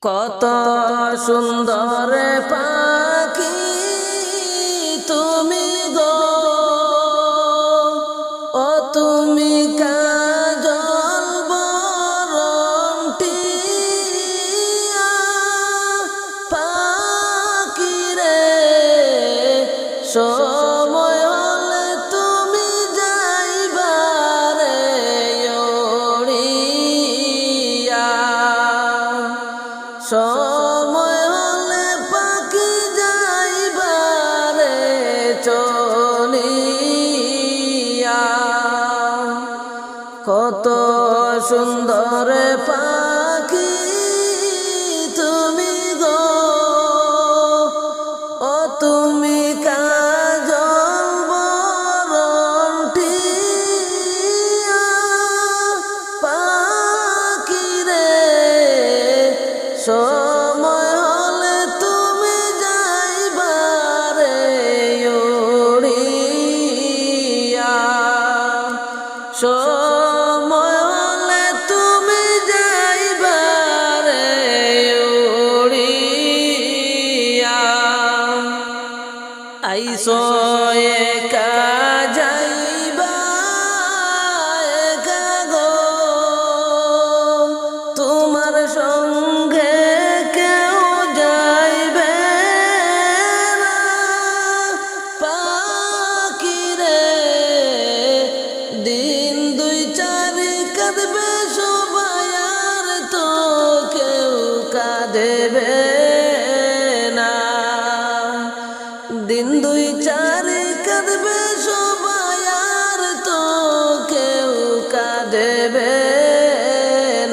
কত সুন্দর পাখি তুমি গো, ও তুমি কাজল বরণ টিয়া পাখি রে, সময় হলে তুমি যাইবারে উড়িয়া, সময় হলে পাখি যাইবারে চলিয়া। কত সুন্দর পাখি তুমি গো, ও তুমি কাজল বরণ টিয়া পাখি রে, সময় হলে তুমি যাইবারে উড়িয়া, সময় হলে তুমি যাইবারে উড়িয়া। আইসো একা যাইবা একা গো, তোমার সঙ্গে কেউ যাইবে না পাখি রে, দিন দুই চারি কাঁদবে সবাই আর তো কেউ কাঁদেবে না, দিন দুই চারি কাঁদবে সবাই আর তো কেউ কাঁদেবে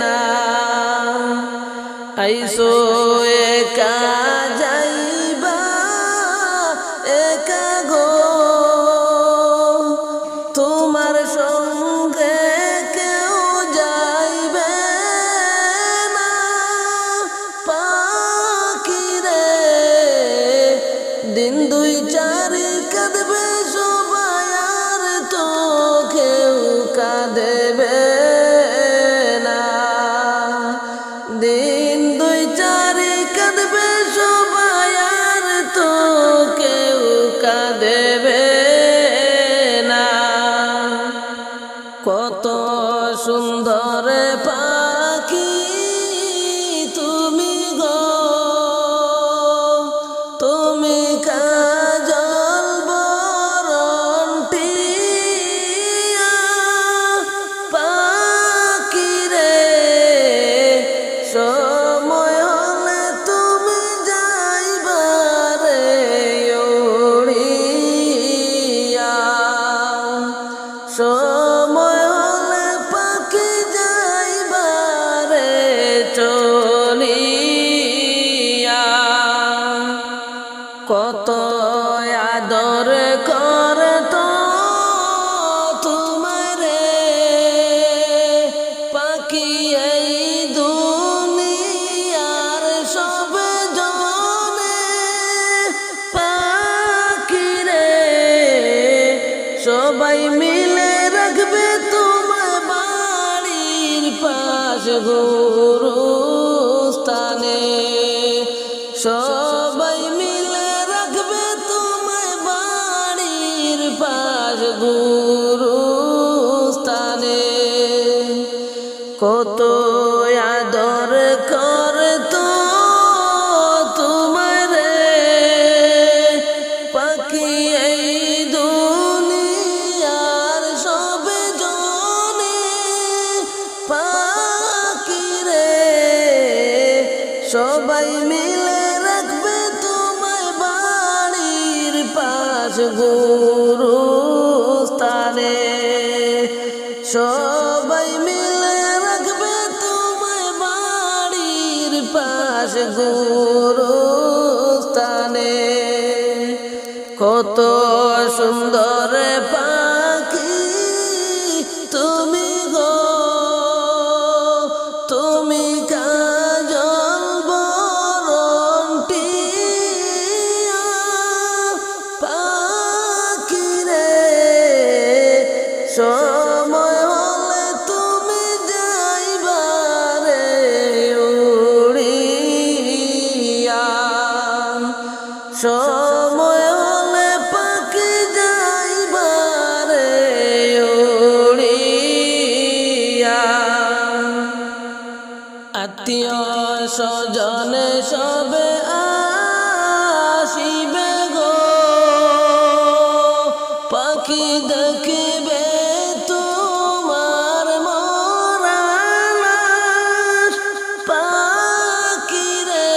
না। আইসো একা যাইবা একা গো, তোমার সঙ্গে কেউ যাইবে না পাখি রে, দিন দুই চারি কাঁদবে সবাই আর তো কেউ কাঁদেবে না, দিন দুই চারি কাঁদবে সবাই আর তো কেউ কাঁদেবে না। কত সুন্দর পাখি তুমি গো, তুমি কাজল বরণ টিয়া পাখি রে, সময় হলে তুমি যাইবারে উড়িয়া, সময় হলে পাখি যাইবারে চলিয়া। কত আদর করে তো তোমারে পাখি এই দুনিয়ার সব জনে পাখি রে, সবাই মিলে রাখবে তোমার বাড়ির পাশ গুরুস্থানে, সবাই মিলে রাখবে তোমার বাড়ির পাশ গুরুস্থানে। কত আদর করে তো তোমারে পাখি এই দুনিয়ার সব জনে পাখি রে, সবাই মিলে রাখবে তোমার বাড়ির পাশ গুরুস্থানে, সবাই মিলে রাখবে তোমার বাড়ির পাশ গুরুস্থানে। কত সুন্দর পাখি তুমি গো, তুমি কাজল বরণ টিয়া পাখি রে, সময় হলে তুমি যাইবারে উড়িয়া। আত্মীয় স্বজনে সবে আসিবে গো, পাখি দেখিবে তোমার মরা লাশ। পাখি রে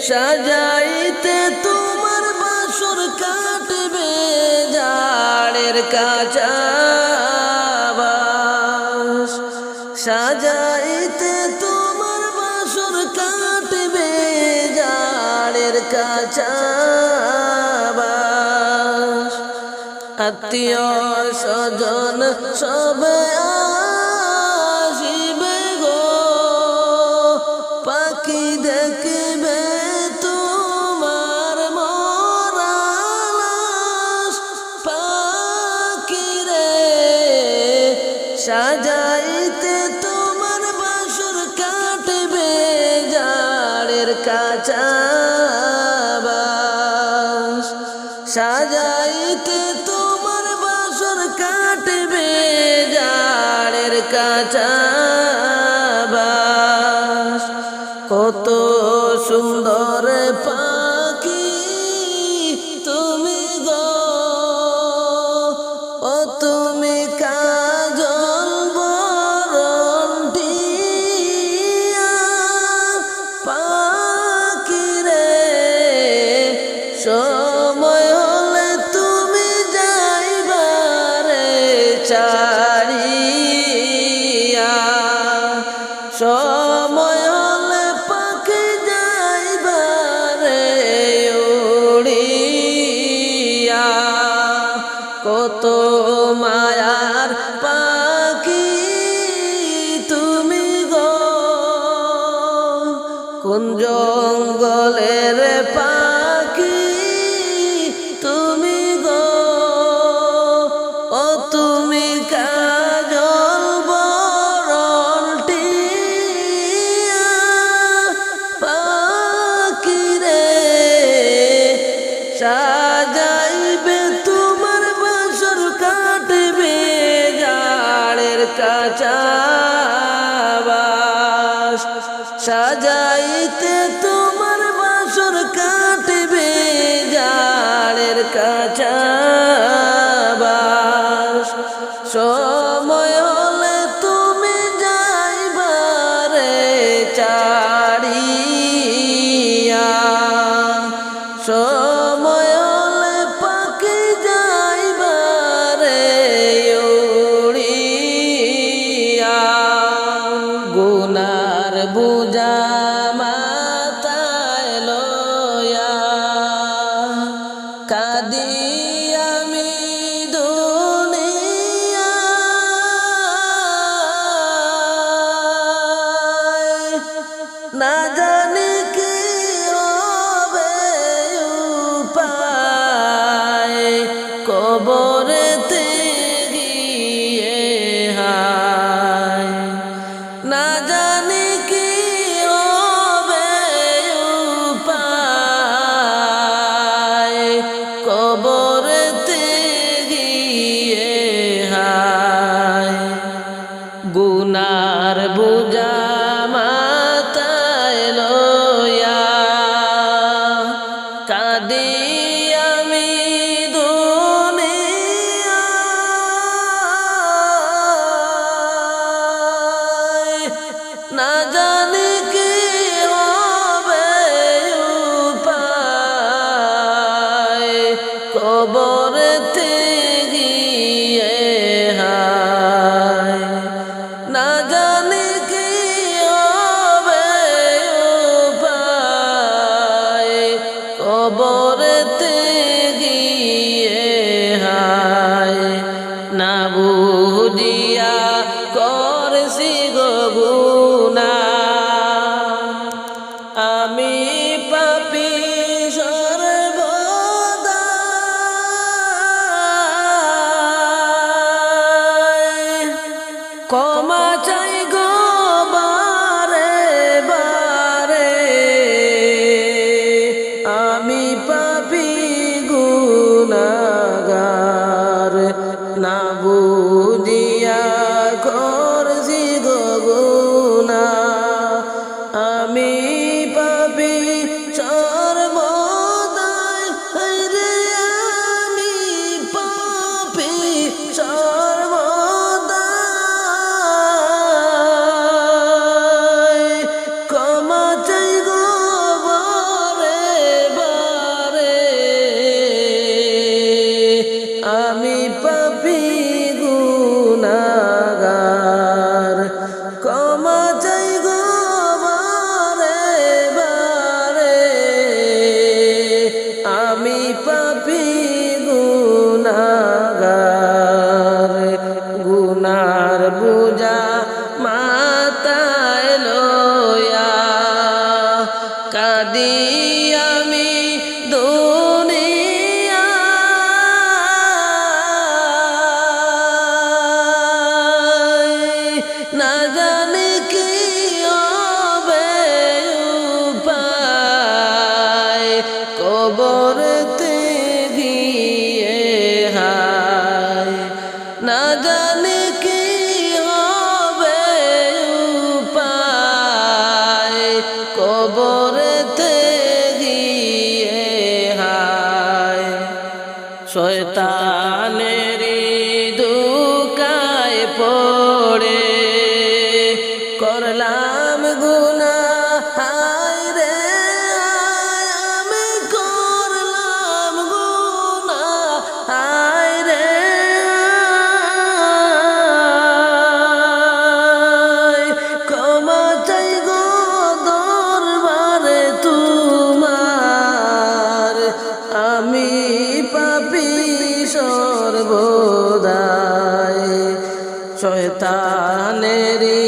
সাজাইতে তোমার বাসর কাটবে জাড়ের কাঁচা বাঁশ। সাজাইতে তোমার বাসর কাটবে জাড়ের কাঁচা বাঁশ। আত্মীয় স্বজন সবে আসিবে গো, পাখি দেখবে তোমার মরা লাশ। পাখি রে সাজাইতে তোমার বাসর কাটবে জাড়ের কাঁচা বাঁশ। সাজাইতে তোমার বাসর কাটবে জাড়ের কাঁচা বাঁশ। কত সুন্দর পাখি তুমি গো, ও তুমি কাজল বরণ টিয়া। পাখি রে সময় হলে তুমি যাইবারে ছাড়িয়া। সময় হলে পাখি যাইবারে উড়িয়া। কত মায়ার পাখি তুমি গো, কোন জঙ্গলের পাখি তুমি গো, ও তুমি কাজল বরণ টিয়া। পাখি রে সাজাইবে তোমার বাসর কাটবে জাড়ের কাঁচা বাঁশ। সাজাইতে তোমার বাসর কাটবে জাড়ের কাঁচা বাঁশ। সময় হলে তুমি যাইবারে ছাড়িয়া। সময় হলে পাখি যাইবারে উড়িয়া। গুনার বুঝা মাথায় লয়া কাঁদি আমি দুনিয়ায়। না জানি কি হবে উপায়, কবরেতে গিয়ে হায়। না জানি কি হবে উপায়, কবরেতে গিয়ে হায়। গুনার বুঝা মাথায় লয়া কাঁদি আমি দুনিয়ায়। না জানি কি হবে উপায়, কবরেতে গিয়ে হায়। না জানি কি হবে উপায়, কবরেতে গিয়ে হায়। না বুঝিয়া করছি গো গুনাহ, আমি পাপী সর্বদাই। ক্ষমা চাই গো বারে বারে, আমি কাঁদি আমি দুনিয়া না জানি কি হবে উপায় কবরতে গিয়ে হায় না জানি কি হবে উপায় কবরতে গিয়ে হায় শয়তানেরই দুকায় পড়ে করলাম গুনাহ হায় রে আমি করলাম গুনাহ হায় রে ক্ষমা চাই গো দরবারে তোমার আমি পাপী সর্বদাই শয়তানেরই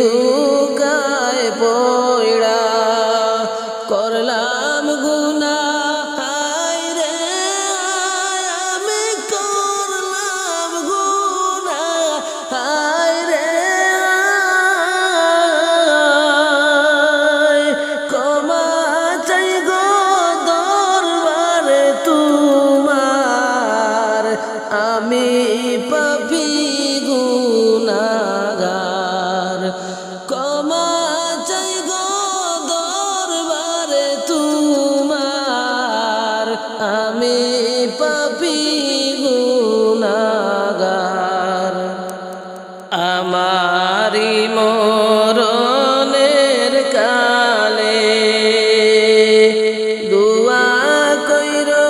ধোঁকায় পড়া করলাম গুনাহ হায় রে আমি করলাম গুনাহ হায় রে ক্ষমা চাই গো দরবারে তোমার আমি পাপী গুনাহগার ক্ষমা চাই গো দরবারে তোমার আমি পাপী গুনাহগার আমারি মরণের কালে দুয়া কইরো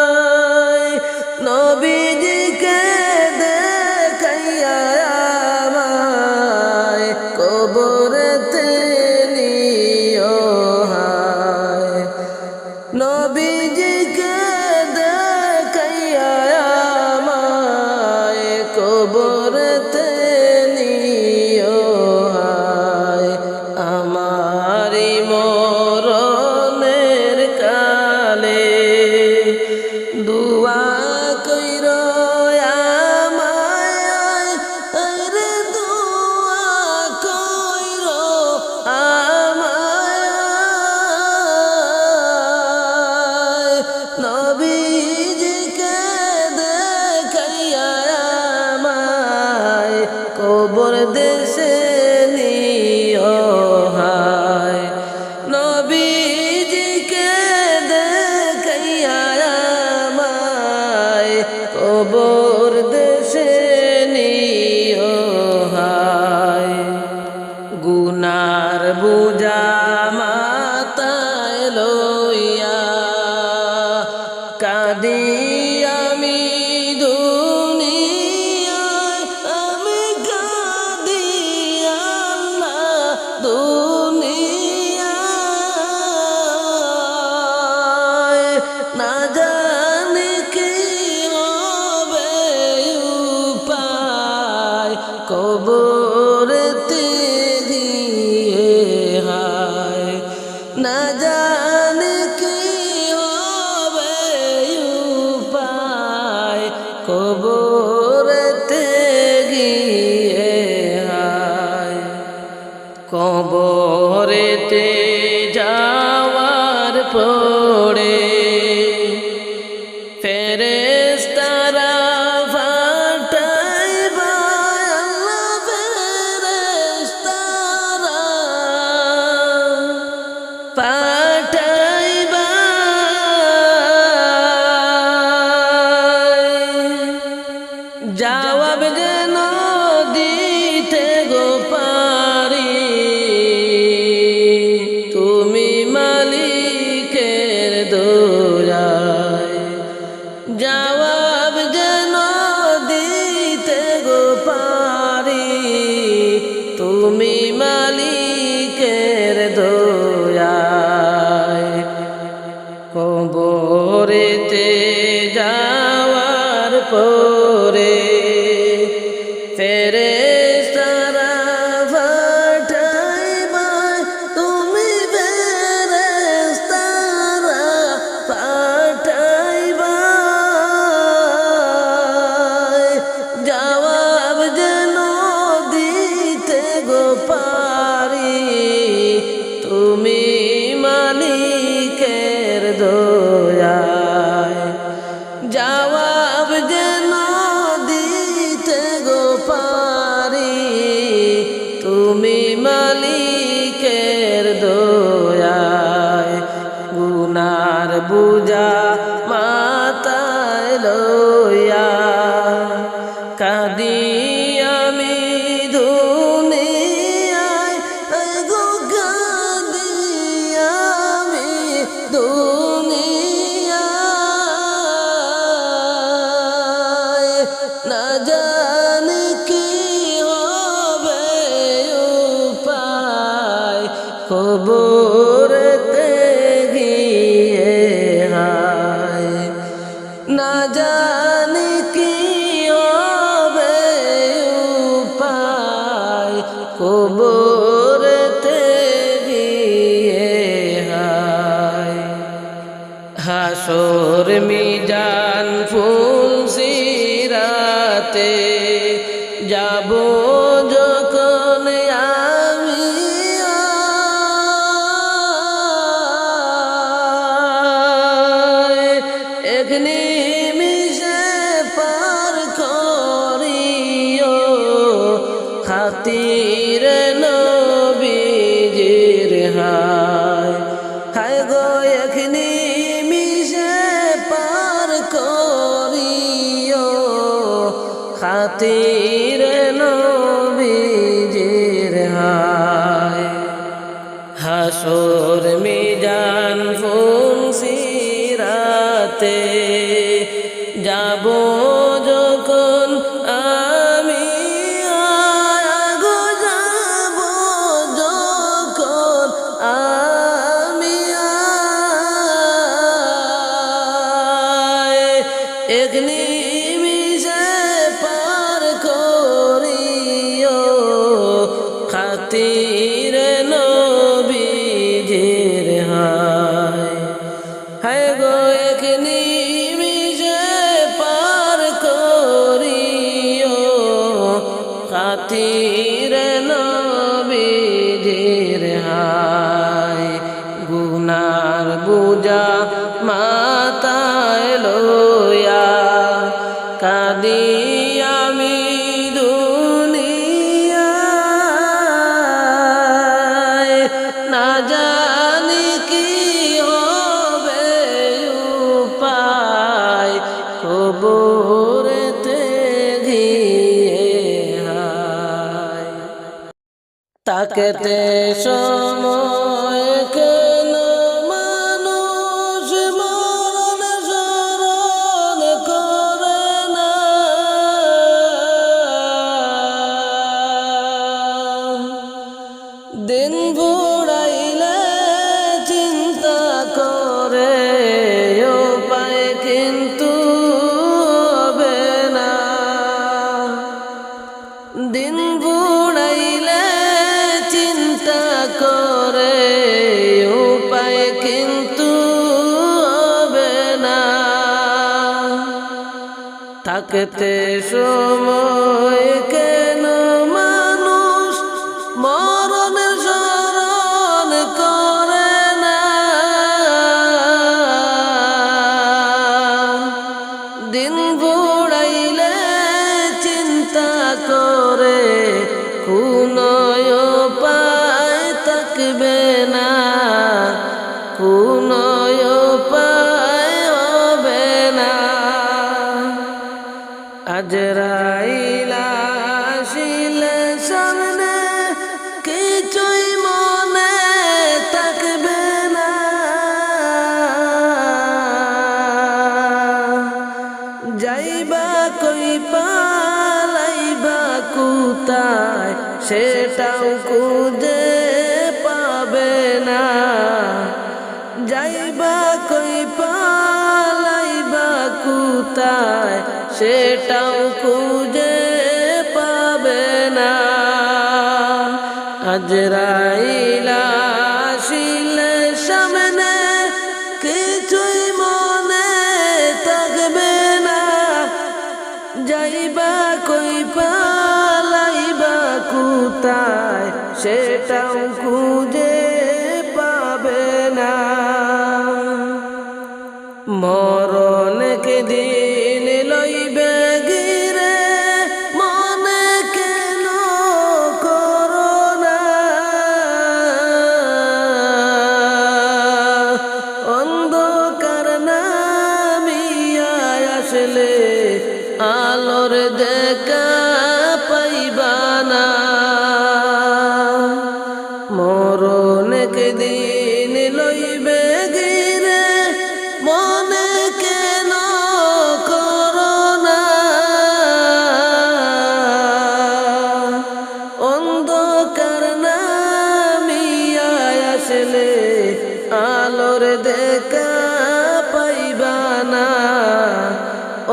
আমায় নবীজিকে দেখাইয়া আমায় কবরেতে নিও হায় নবীজিকে দেখাইয়া আমায় কবরেতে নিও হায় আমারি মরণের কালে দুয়া কইরো আমায় রে দুয়া কইরো আমায় নবীজিকে দেখাইয়া আমায় কবর দেশে নিও হায় নবীজিকে দেখাইয়া আমায় কবর দেশে নিও হায় গুনার বুঝা মাথায় লইয়া কাঁদি আমি দুনিয়ায় আমি কাঁদি আল্লাহ দুনিয়ায় না জানি কি হবে উপায় কবরতে গিয়ে হায় না জানি কি হবে উপায় কবরতে গিয়ে হায় কবরেতে যাওয়ার পরে ফেরেশতারা ফাটাইবা আল্লাহ ফেরেশতারা ফাটাইবা জবাব যেন দিতে গো পারি তুমি মালিকের দয়ায় জবাব যেন দিতে গো পারি তুমি মালিকের দয়ায় কবরেতে যাওয়ার পরে ফেরে কাঁদি আমি দুনিয়ায় গো কাঁদি আমি দুনিয়ায় না জানি কি হবে উপায় কবরেতে গিয়ে হায় না জানি কি হবে উপায় কবরেতে গিয়ে হায় হাসর মিজান ফুলসিরাতে যাব যখন আমি এক নিমিষে পার করিও খাতির নবীজির হায় হায় গো এক নিমিষে পার করিও খাতির নবীজির হায় হাসর মিজান ফুলসিরাতে যাব যখন আমি গো যাব যখন আমি এক নিমিষে পার করিও খাতির নবীজির হায় হায় গো এক নিমিষে পার করিও খাতির নবীজির হায় গুনার বুঝা মাথায় লইয়া কাঁদি আমি দুনিয়ায় না জানি কি হবে উপায় কবরেতে গিয়ে হায় তাকেতে সময় কেন মানুষ মরণ স্মরণ করে না দিন বুড়াইলে চিন্তা করে উপায় কিন্তু হবে না দিন বুড়াইলে চিন্তা করে উপায় কিন্তু হবে না থাকতে সময় কেন মানুষ মরণ স্মরণ করে না দিন বুড়াইলে চিন্তা করে কোন উপায় থাকবে না কোন উপায় হবে না আজরাইল আসিলে সামনে কিছুই মনে থাকবে না যাইবা কই পালাইবা কোথায় সেটাও খুঁজে পাবে না যাইবা কই পালাইবা কোথায় সেটাও খুঁজে পাবে না আজরাইল আসিলে সামনে কিছুই মনে থাকবে না যাইবা কই পালাইবা কোথায় সেটাও খুঁজে পাবে না মরণ কে দিন লইবে গিরে মনে কেন করো না অন্ধকার নামিয়া আসলে আলোর দে দেখা পাইবা না মরণ একদিন লইবে গিরে মনে কেন করো না অন্ধকার নামিয়া আসলে আলোর দেখা পাইবা না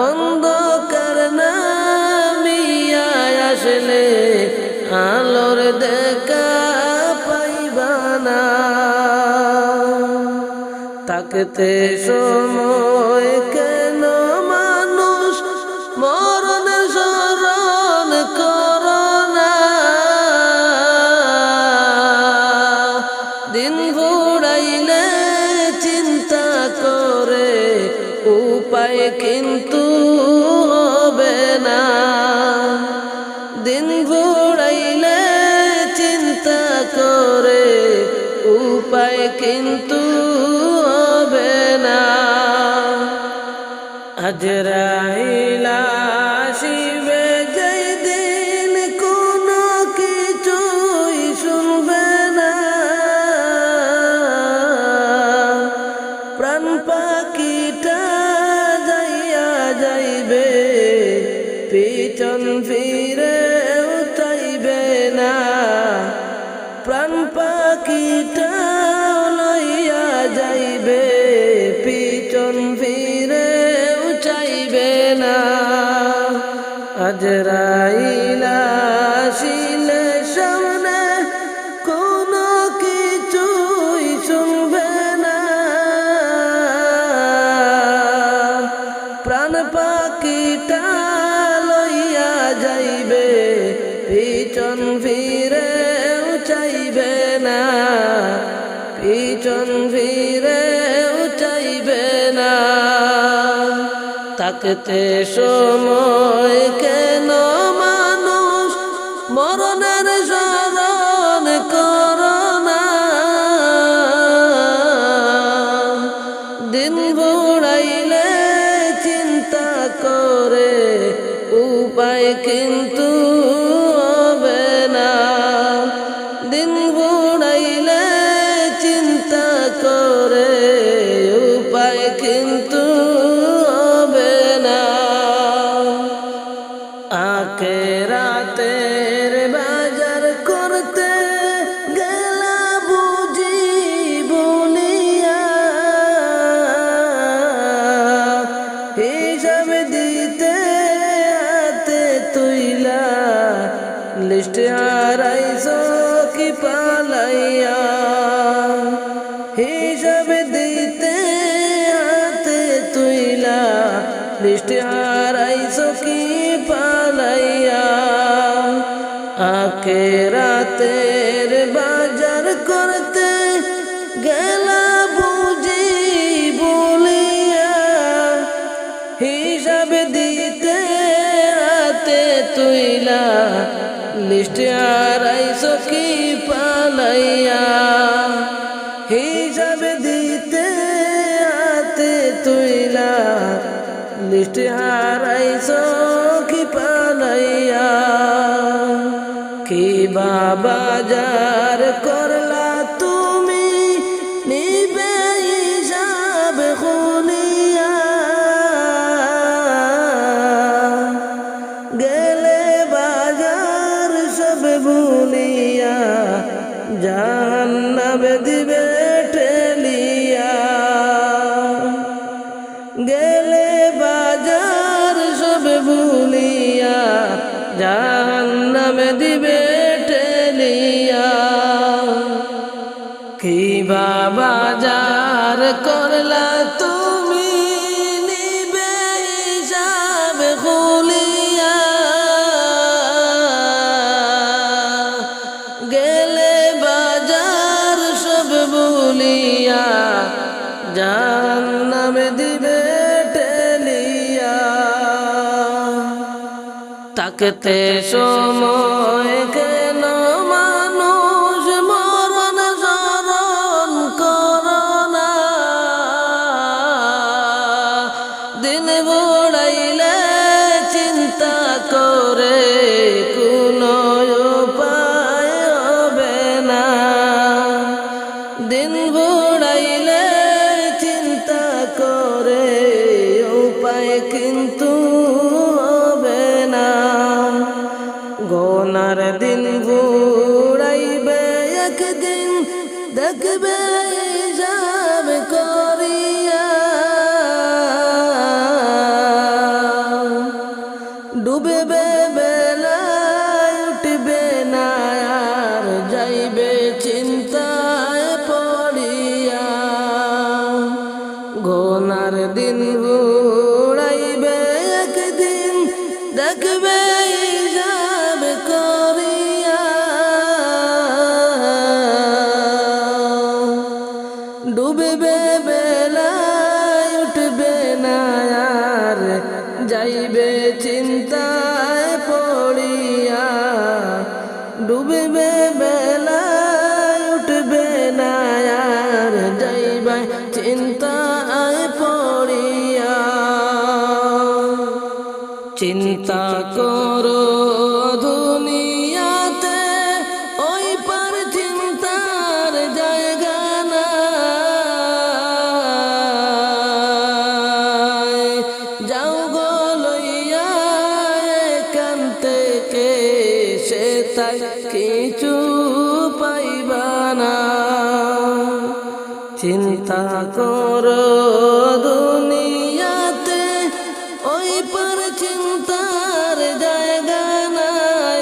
অন্ধকার নামিয়া আসলে আলোর দেখা পাইবা না তাকতে সময় কেন মানুষ মরণ স্মরণ করো না দিন ঘুরাইলে চিন্তা করে উপায় কিন্তু হবে না দিন ঘুরাইলে চিন্তা করে উপায় কিন্তু হবে না আজরাইল আসিবে যেই দিন কোনো কিছুই শুনবে না প্রাণ পাখিটা যাইয়া যাইবে পিছন ফিরে চাইবে না প্রাণ পাখিটা লইয়া যাইবে পিছন ফিরে চাইবে না আজরাইল আসিলে সামনে কোনো কিছুই শুনবে না প্রাণ পাখিটা লইয়া যাইবে পিছন ফিরে চাইবে না পিছন ফিরে চাইবে না তাকতে সময় কেন মানুষ মরণের স্মরণ করো না দিন ঘুরাইলে চিন্তা করে উপায় কিন্তু হবে না দিন ঘুরাইলে চিন্তা করে উপায় কিন্তু হবে না আখিরাতের বাজার করতে গেলা বুঝি বলিয়া হিসাব দিতে হাতে তুইলা লিস্ট হারাইছো কি পালাইয়া হিসাব দিতে হাতে তুইলা লিস্ট হারাইছো কি পালাইয়া আখিরাতের বাজার করতে গেলা বুঝি বলিয়া হিসাব দিতে হাতে তুইলা লিস্ট হারাইছো কি পালাইয়া হিসাব দিতে হাতে তুইলা লিস্ট হারাইছো কি পালাইয়া কি বাজার করলা তুমি নিবে হিসাব খুলিয়া গেলে বাজার সব ভুলিয়া জাহান্নাম দিবে ঠেলিয়া গেলে বাজার সব ভুলিয়া জাহান্নাম দিবে ঠেলিয়া কি বাজার করলা তুমি নিবে হিসাব খুলিয়া গেলে বাজার সব ভুলিয়া জাহান্নাম দিবে ঠেলিয়া তাকতে সময় কেন মানুষ মরণ স্মরণ করো না দিন ঘুরাইলে চিন্তা কর গোনার দিন ঘুরাইবে একদিন দেখবে হিসাব করিয়া ডুববে বেলায় উঠবে না আর যাইবে চিন্তায় পড়িয়া গোনার দিন ঘুরাইবে একদিন দেখবে হিসাব করিয়া ডুববে বেলায় উঠবে না আর যাইবে চিন্তায় পড়িয়া ডুববে বেলায় উঠবে না আর যাইবে চিন্তায় পড়িয়া চিন্তা করো দুনিয়াতে ওই পার চিন্তার জায়গা নাই যাও গো লইয়া এখান থেকে সে তাই কিছু পাইবা না চিন্তা করো দুনিয়াতে ওই পার চিন্তার জায়গা নাই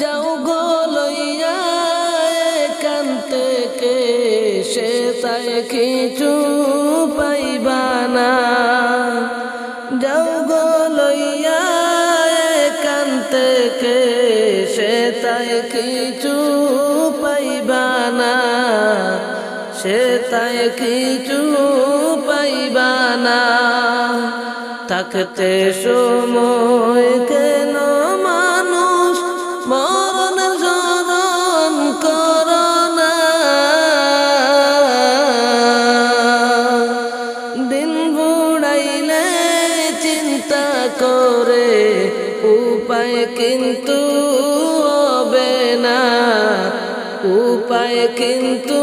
যাও গো লইয়া এখান থেকে সে তাই কিছু পাইবা না যাও গো লইয়া এখান থেকে সে তাই কিছু পাইবা না সে তাই কিছু পাইবা না থাকতে সময় কেন মানুষ মরণ স্মরণ করো না দিন বুড়াইলে চিন্তা করে উপায় কিন্তু হবে না উপায় কিন্তু